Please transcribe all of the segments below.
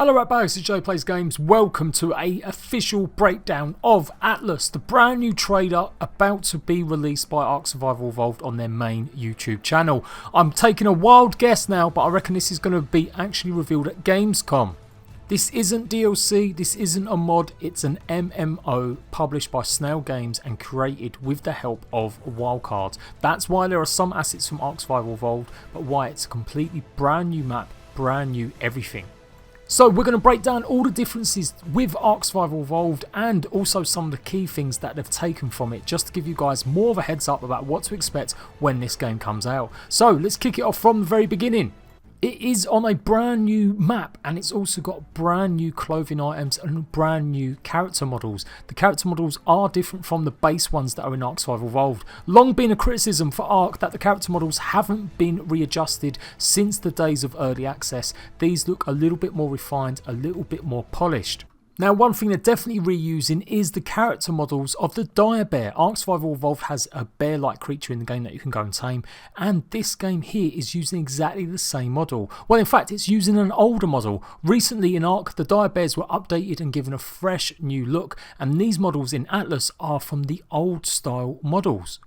Hello Ratbags, it's Jade Plays Games. Welcome to a official breakdown of Atlas, the brand new trailer about to be released by ARK Survival Evolved on their main YouTube channel. I'm taking a wild guess now, but I reckon this is going to be actually revealed at Gamescom. This isn't DLC, this isn't a mod, it's an MMO published by SNAIL Games and created with the help of wildcards. That's why there are some assets from ARK Survival Evolved, but why it's a completely brand new map, brand new everything. So we're going to break down all the differences with ARK Survival Evolved and also some of the key things that they've taken from it, just to give you guys more of a heads up about what to expect when this game comes out. So let's kick it off from the very beginning. It is on a brand new map and it's also got brand new clothing items and brand new character models. The character models are different from the base ones that are in ARK Survival Evolved. Long been a criticism for ARK that the character models haven't been readjusted since the days of early access. These look a little bit more refined, a little bit more polished. Now, one thing they're definitely reusing is the character models of the dire bear. ARK Survival Evolved has a bear-like creature in the game that you can go and tame, and this game here is using exactly the same model. Well, in fact, it's using an older model. Recently in ARK, the dire bears were updated and given a fresh new look, and these models in Atlas are from the old style models.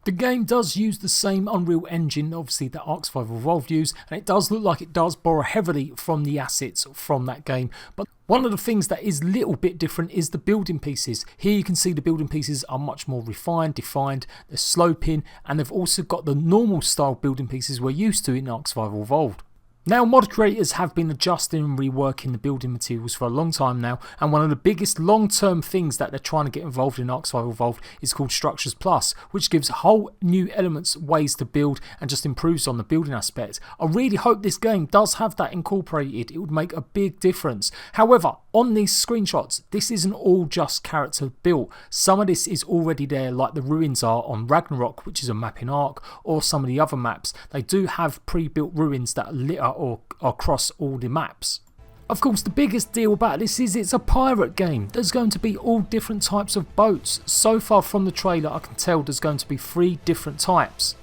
The game does use the same Unreal Engine, obviously, that ARK Survival Evolved use, and it does look like it does borrow heavily from the assets from that game. But one of the things that is a little bit different is the building pieces. Here you can see the building pieces are much more refined, defined, they're sloping, and they've also got the normal style building pieces we're used to in ARK Survival Evolved. Now, mod creators have been adjusting and reworking the building materials for a long time now, and one of the biggest long-term things that they're trying to get involved in ARK Survival Evolved is called Structures Plus, which gives whole new elements, ways to build, and just improves on the building aspect. I really hope this game does have that incorporated. It would make a big difference. However, on these screenshots, this isn't all just character built. Some of this is already there, like the ruins are on Ragnarok, which is a map in ARK, or some of the other maps. They do have pre-built ruins that litter or across all the maps. Of course, the biggest deal about this is it's a pirate game. There's going to be all different types of boats. So far from the trailer, I can tell there's going to be 3 different types.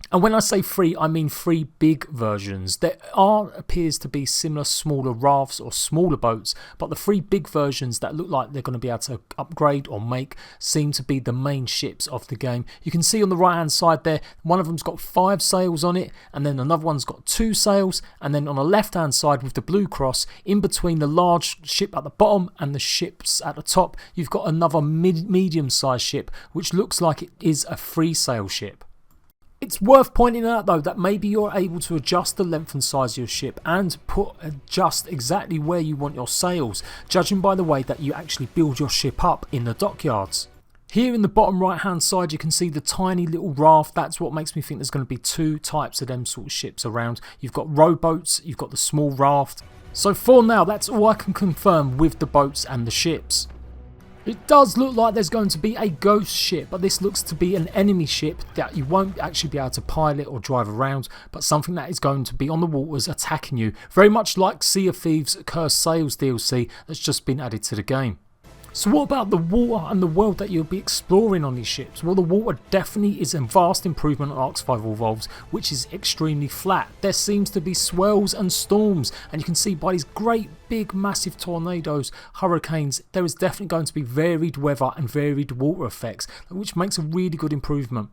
And when I say 3, I mean 3 big versions. There appears to be similar smaller rafts or smaller boats, but the 3 big versions that look like they're going to be able to upgrade or make seem to be the main ships of the game. You can see on the right hand side there, one of them's got 5 sails on it, and then another one's got 2 sails, and then on the left hand side with the blue cross, in between the large ship at the bottom and the ships at the top, you've got another medium sized ship, which looks like it is a 3 sail ship. It's worth pointing out though that maybe you're able to adjust the length and size of your ship and adjust exactly where you want your sails, judging by the way that you actually build your ship up in the dockyards. Here in the bottom right hand side you can see the tiny little raft. That's what makes me think there's going to be 2 types of them sort of ships around. You've got rowboats, you've got the small raft. So for now that's all I can confirm with the boats and the ships. It does look like there's going to be a ghost ship, but this looks to be an enemy ship that you won't actually be able to pilot or drive around, but something that is going to be on the waters attacking you. Very much like Sea of Thieves Cursed Sails DLC that's just been added to the game. So what about the water and the world that you'll be exploring on these ships? Well, the water definitely is a vast improvement on ARK Survival Evolved, which is extremely flat. There seems to be swells and storms, and you can see by these great big massive tornadoes, hurricanes, there is definitely going to be varied weather and varied water effects, which makes a really good improvement.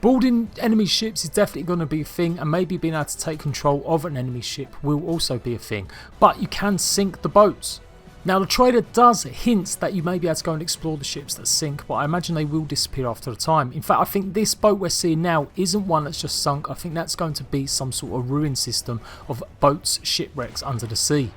Boarding enemy ships is definitely going to be a thing, and maybe being able to take control of an enemy ship will also be a thing, but you can sink the boats. Now the trailer does hint that you may be able to go and explore the ships that sink, but I imagine they will disappear after a time. In fact, I think this boat we're seeing now isn't one that's just sunk. I think that's going to be some sort of ruin system of boats, shipwrecks under the sea.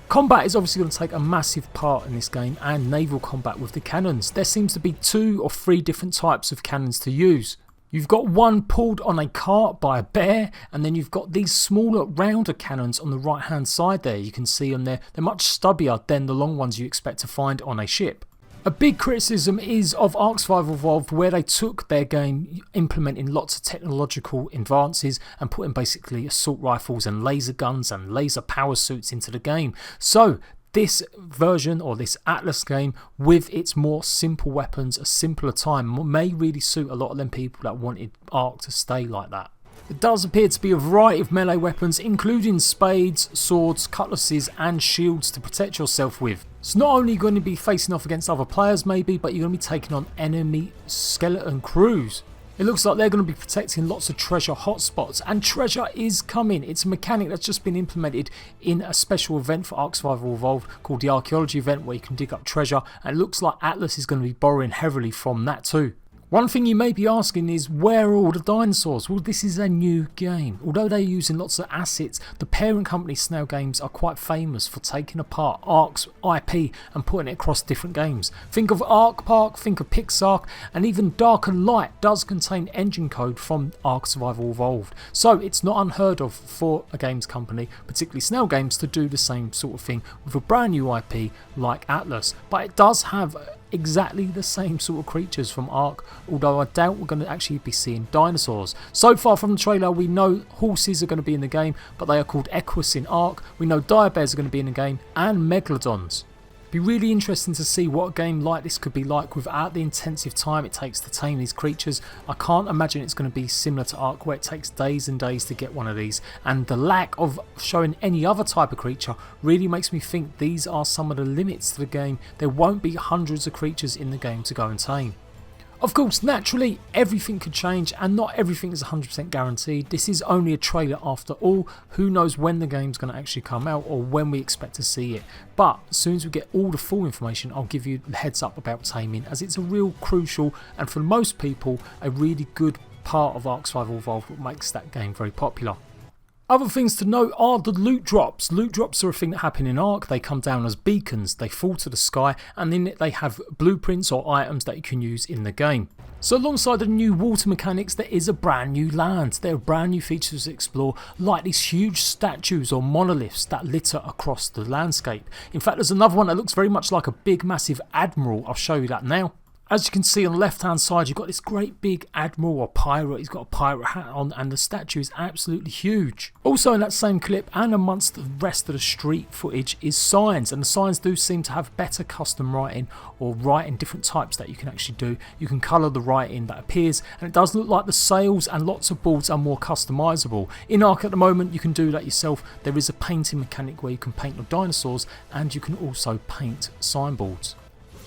Combat is obviously going to take a massive part in this game, and naval combat with the cannons. There seems to be 2 or 3 different types of cannons to use. You've got one pulled on a cart by a bear, and then you've got these smaller rounder cannons on the right hand side there. You can see them there, they're much stubbier than the long ones you expect to find on a ship. A big criticism is of ARK Survival Evolved, where they took their game implementing lots of technological advances and putting basically assault rifles and laser guns and laser power suits into the game. So this version or this Atlas game with its more simple weapons, a simpler time, may really suit a lot of them people that wanted ARK to stay like that. There does appear to be a variety of melee weapons, including spades, swords, cutlasses and shields to protect yourself with. So not only are you going to be facing off against other players maybe, but you're going to be taking on enemy skeleton crews. It looks like they're going to be protecting lots of treasure hotspots, and treasure is coming. It's a mechanic that's just been implemented in a special event for ARK Survival Evolved called the Archaeology event, where you can dig up treasure, and it looks like Atlas is going to be borrowing heavily from that too. One thing you may be asking is, where are all the dinosaurs? Well, this is a new game. Although they're using lots of assets, the parent company SNAIL Games are quite famous for taking apart ARK's IP and putting it across different games. Think of ARK Park, think of Pixark, and even Dark and Light does contain engine code from ARK Survival Evolved. So it's not unheard of for a games company, particularly SNAIL Games, to do the same sort of thing with a brand new IP like Atlas. But it does have exactly the same sort of creatures from ARK, although I doubt we're going to actually be seeing dinosaurs. So far from the trailer, we know horses are going to be in the game, but they are called Equus in ARK. We know dire bears are going to be in the game, and megalodons. Be really interesting to see what a game like this could be like without the intensive time it takes to tame these creatures. I can't imagine it's going to be similar to ARK, where it takes days and days to get one of these, and the lack of showing any other type of creature really makes me think these are some of the limits to the game. There won't be hundreds of creatures in the game to go and tame. Of course, naturally, everything could change, and not everything is 100% guaranteed. This is only a trailer after all. Who knows when the game's going to actually come out or when we expect to see it. But as soon as we get all the full information, I'll give you the heads up about taming, as it's a real crucial, and for most people, a really good part of ARK Survival Evolved, what makes that game very popular. Other things to note are the loot drops. Loot drops are a thing that happen in ARK. They come down as beacons, they fall to the sky, and in it they have blueprints or items that you can use in the game. So alongside the new water mechanics, there is a brand new land. There are brand new features to explore, like these huge statues or monoliths that litter across the landscape. In fact, there's another one that looks very much like a big massive admiral. I'll show you that now. As you can see on the left hand side, you've got this great big admiral or pirate. He's got a pirate hat on, and the statue is absolutely huge. Also in that same clip, and amongst the rest of the street footage, is signs, and the signs do seem to have better custom writing, or writing different types that you can actually do. You can colour the writing that appears, and it does look like the sails and lots of boards are more customisable. In ARK at the moment you can do that yourself. There is a painting mechanic where you can paint your dinosaurs, and you can also paint signboards.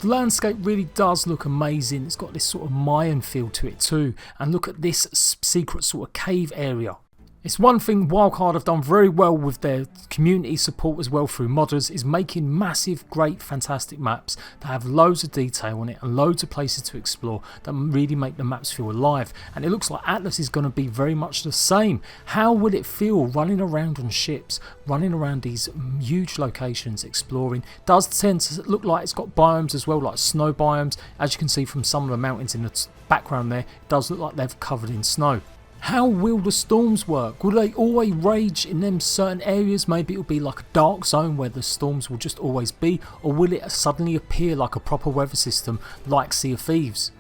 The landscape really does look amazing. It's got this sort of Mayan feel to it too, and look at this secret sort of cave area. It's one thing wildcard have done very well with their community support as well through modders, is making massive, great, fantastic maps that have loads of detail on it and loads of places to explore that really make the maps feel alive. And it looks like Atlas is going to be very much the same. How will it feel running around on ships, running around these huge locations, exploring? Does tend to look like it's got biomes as well, like snow biomes. As you can see from some of the mountains in the background there, it does look like they've covered in snow. How will the storms work? Will they always rage in them certain areas? Maybe it'll be like a dark zone where the storms will just always be, or will it suddenly appear like a proper weather system like Sea of Thieves?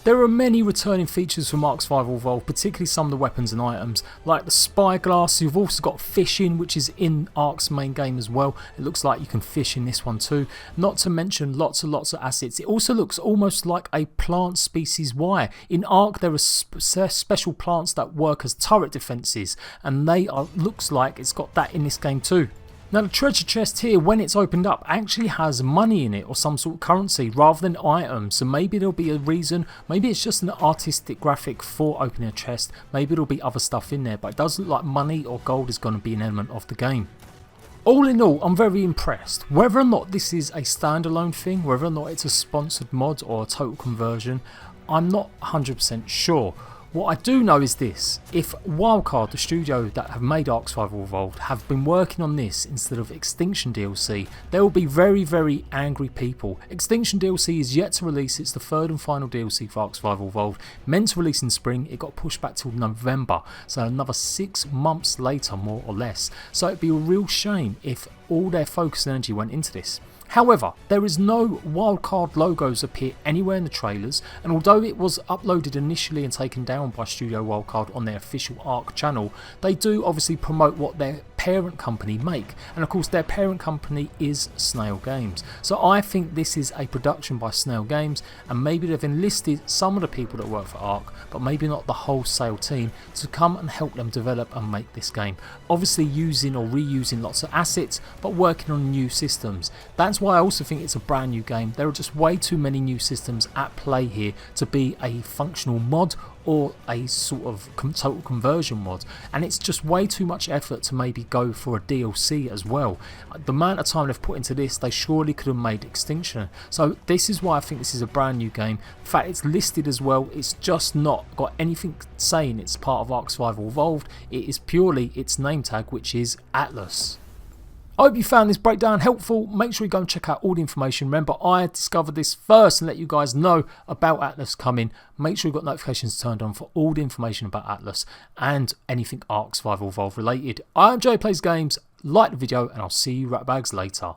There are many returning features from ARK Survival Evolved, particularly some of the weapons and items, like the spyglass. You've also got fishing, which is in ARK's main game as well. It looks like you can fish in this one too. Not to mention lots of assets. It also looks almost like a plant species Y. In ARK there are special plants that work as turret defences, and looks like it's got that in this game too. Now the treasure chest here, when it's opened up, actually has money in it or some sort of currency rather than items. So maybe there'll be a reason, maybe it's just an artistic graphic for opening a chest, maybe there'll be other stuff in there, but it does look like money or gold is going to be an element of the game. All in all, I'm very impressed. Whether or not this is a standalone thing, whether or not it's a sponsored mod or a total conversion, I'm not 100% sure. What I do know is this: if Wildcard, the studio that have made ARK Survival Evolved, have been working on this instead of Extinction DLC, there will be very angry people. Extinction DLC is yet to release. It's the third and final DLC for ARK Survival Evolved, meant to release in spring. It got pushed back till November, so another 6 months later more or less. So it'd be a real shame if all their focus and energy went into this. However, there is no wildcard logos appear anywhere in the trailers, and although it was uploaded initially and taken down by Studio Wildcard on their official ARK channel, they do obviously promote what their parent company make, and of course their parent company is SNAIL Games. So I think this is a production by SNAIL Games, and maybe they've enlisted some of the people that work for ARK, but maybe not the wholesale team, to come and help them develop and make this game. Obviously using or reusing lots of assets, but working on new systems. That's why I also think it's a brand new game. There are just way too many new systems at play here to be a functional mod or a sort of total conversion mod, and it's just way too much effort to maybe go for a DLC as well. The amount of time they've put into this, they surely could have made Extinction. So this is why I think this is a brand new game. In fact, it's listed as well, it's just not got anything saying it's part of ARK Survival Evolved. It is purely its name tag, which is Atlas. I hope you found this breakdown helpful. Make sure you go and check out all the information. Remember, I discovered this first and let you guys know about Atlas coming. Make sure you've got notifications turned on for all the information about Atlas and anything ARK Survival Evolved related. I'm Jade Plays Games. Like the video and I'll see you ratbags later.